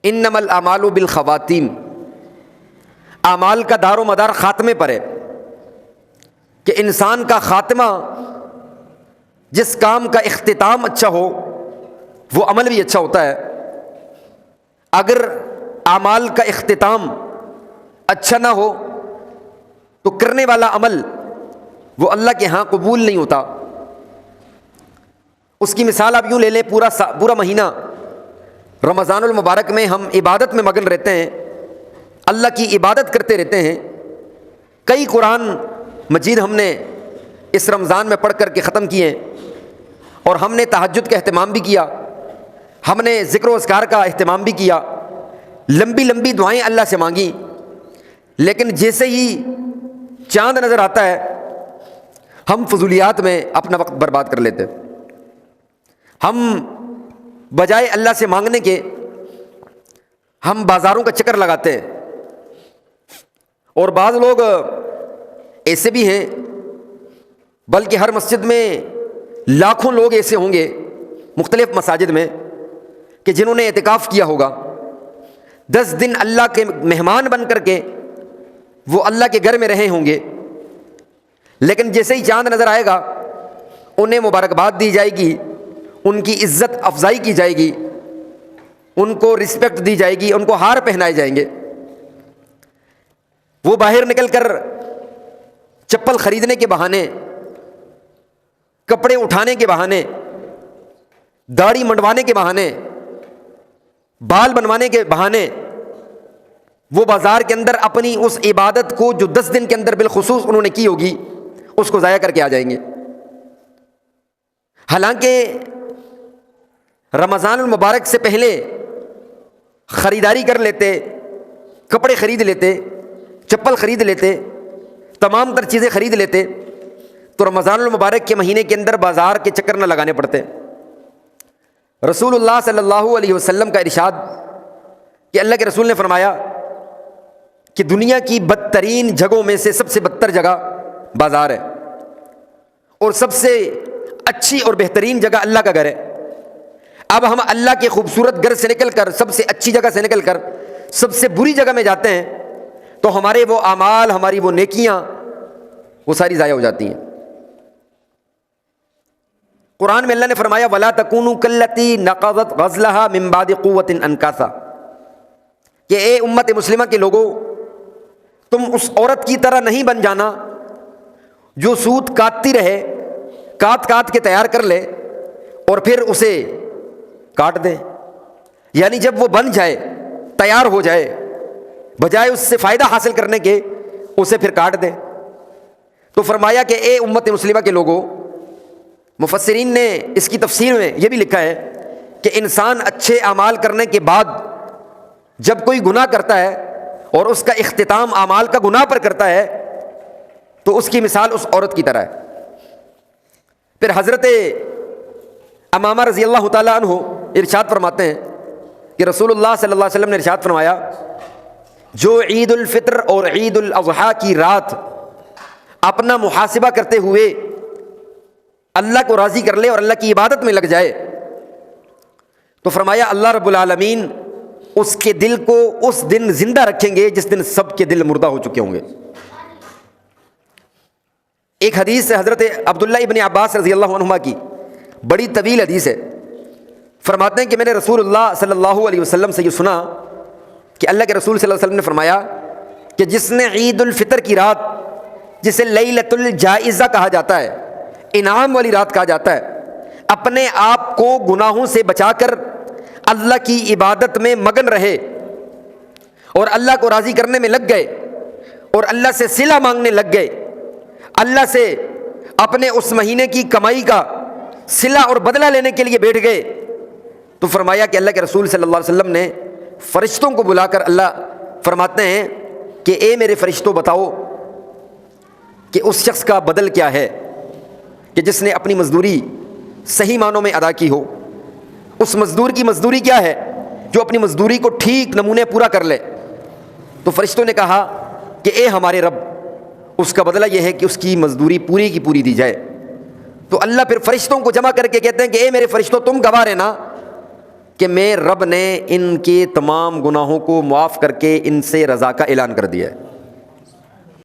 انما الاعمال بالخواتیم، اعمال کا دار و مدار خاتمے پر ہے، کہ انسان کا خاتمہ، جس کام کا اختتام اچھا ہو وہ عمل بھی اچھا ہوتا ہے۔ اگر اعمال کا اختتام اچھا نہ ہو تو کرنے والا عمل وہ اللہ کے ہاں قبول نہیں ہوتا۔ اس کی مثال آپ یوں لے لیں، پورا مہینہ رمضان المبارک میں ہم عبادت میں مگن رہتے ہیں، اللہ کی عبادت کرتے رہتے ہیں، کئی قرآن مجید ہم نے اس رمضان میں پڑھ کر کے ختم کیے، اور ہم نے تہجد کا اہتمام بھی کیا، ہم نے ذکر و اذکار کا اہتمام بھی کیا، لمبی لمبی دعائیں اللہ سے مانگی، لیکن جیسے ہی چاند نظر آتا ہے ہم فضولیات میں اپنا وقت برباد کر لیتے۔ ہم بجائے اللہ سے مانگنے کے ہم بازاروں کا چکر لگاتے ہیں، اور بعض لوگ ایسے بھی ہیں، بلکہ ہر مسجد میں لاکھوں لوگ ایسے ہوں گے مختلف مساجد میں کہ جنہوں نے اعتکاف کیا ہوگا، 10 دن اللہ کے مہمان بن کر کے وہ اللہ کے گھر میں رہے ہوں گے، لیکن جیسے ہی چاند نظر آئے گا انہیں مبارکباد دی جائے گی، ان کی عزت افزائی کی جائے گی، ان کو رسپیکٹ دی جائے گی، ان کو ہار پہنائے جائیں گے۔ وہ باہر نکل کر چپل خریدنے کے بہانے، کپڑے اٹھانے کے بہانے، داڑھی منڈوانے کے بہانے، بال بنوانے کے بہانے، وہ بازار کے اندر اپنی اس عبادت کو جو 10 دن کے اندر بالخصوص انہوں نے کی ہوگی اس کو ضائع کر کے آ جائیں گے۔ حالانکہ رمضان المبارک سے پہلے خریداری کر لیتے، کپڑے خرید لیتے، چپل خرید لیتے، تمام تر چیزیں خرید لیتے، تو رمضان المبارک کے مہینے کے اندر بازار کے چکر نہ لگانے پڑتے۔ رسول اللہ صلی اللہ علیہ وسلم کا ارشاد کہ اللہ کے رسول نے فرمایا کہ دنیا کی بدترین جگہوں میں سے سب سے بدتر جگہ بازار ہے، اور سب سے اچھی اور بہترین جگہ اللہ کا گھر ہے۔ اب ہم اللہ کے خوبصورت گھر سے نکل کر، سب سے اچھی جگہ سے نکل کر سب سے بری جگہ میں جاتے ہیں، تو ہمارے وہ اعمال، ہماری وہ نیکیاں وہ ساری ضائع ہو جاتی ہیں۔ قرآن میں اللہ نے فرمایا وَلَا تَكُونُوا كَالَّتِي نَقَضَتْ غَزْلَهَا مِن بَعْدِ قُوَّةٍ أَنْكَاثًا، کہ اے امت مسلمہ کے لوگوں، تم اس عورت کی طرح نہیں بن جانا جو سوت کاٹتی رہے، کاٹ کے تیار کر لے اور پھر اسے کاٹ دے، یعنی جب وہ بن جائے، تیار ہو جائے، بجائے اس سے فائدہ حاصل کرنے کے اسے پھر کاٹ دے۔ تو فرمایا کہ اے امت مسلمہ کے لوگوں، مفسرین نے اس کی تفسیر میں یہ بھی لکھا ہے کہ انسان اچھے اعمال کرنے کے بعد جب کوئی گناہ کرتا ہے اور اس کا اختتام اعمال کا گناہ پر کرتا ہے تو اس کی مثال اس عورت کی طرح ہے۔ پھر حضرت امامہ رضی اللہ تعالیٰ عنہ ارشاد فرماتے ہیں کہ رسول اللہ صلی اللہ علیہ وسلم نے ارشاد فرمایا جو عید الفطر اور عید الاضحیٰ کی رات اپنا محاسبہ کرتے ہوئے اللہ کو راضی کر لے اور اللہ کی عبادت میں لگ جائے، تو فرمایا اللہ رب العالمین اس کے دل کو اس دن زندہ رکھیں گے جس دن سب کے دل مردہ ہو چکے ہوں گے۔ ایک حدیث سے حضرت عبداللہ ابن عباس رضی اللہ عنہما کی، بڑی طویل حدیث ہے، فرماتے ہیں کہ میں نے رسول اللہ صلی اللہ علیہ وسلم سے یہ سنا کہ اللہ کے رسول صلی اللہ علیہ وسلم نے فرمایا کہ جس نے عید الفطر کی رات، جسے لیلۃ الجائزہ کہا جاتا ہے، انعام والی رات کہا جاتا ہے، اپنے آپ کو گناہوں سے بچا کر اللہ کی عبادت میں مگن رہے اور اللہ کو راضی کرنے میں لگ گئے اور اللہ سے صلہ مانگنے لگ گئے، اللہ سے اپنے اس مہینے کی کمائی کا صلہ اور بدلہ لینے کے لیے بیٹھ گئے، تو فرمایا کہ اللہ کے رسول صلی اللہ علیہ وسلم نے فرشتوں کو بلا کر اللہ فرماتے ہیں کہ اے میرے فرشتوں بتاؤ کہ اس شخص کا بدل کیا ہے کہ جس نے اپنی مزدوری صحیح معنوں میں ادا کی ہو۔ اس مزدور کی مزدوری کیا ہے جو اپنی مزدوری کو ٹھیک نمونے پورا کر لے۔ تو فرشتوں نے کہا کہ اے ہمارے رب، اس کا بدلہ یہ ہے کہ اس کی مزدوری پوری کی پوری دی جائے۔ تو اللہ پھر فرشتوں کو جمع کر کے کہتے ہیں کہ اے میرے فرشتوں، تم گواہ رہنا کہ میں رب نے ان کے تمام گناہوں کو معاف کر کے ان سے رضا کا اعلان کر دیا ہے۔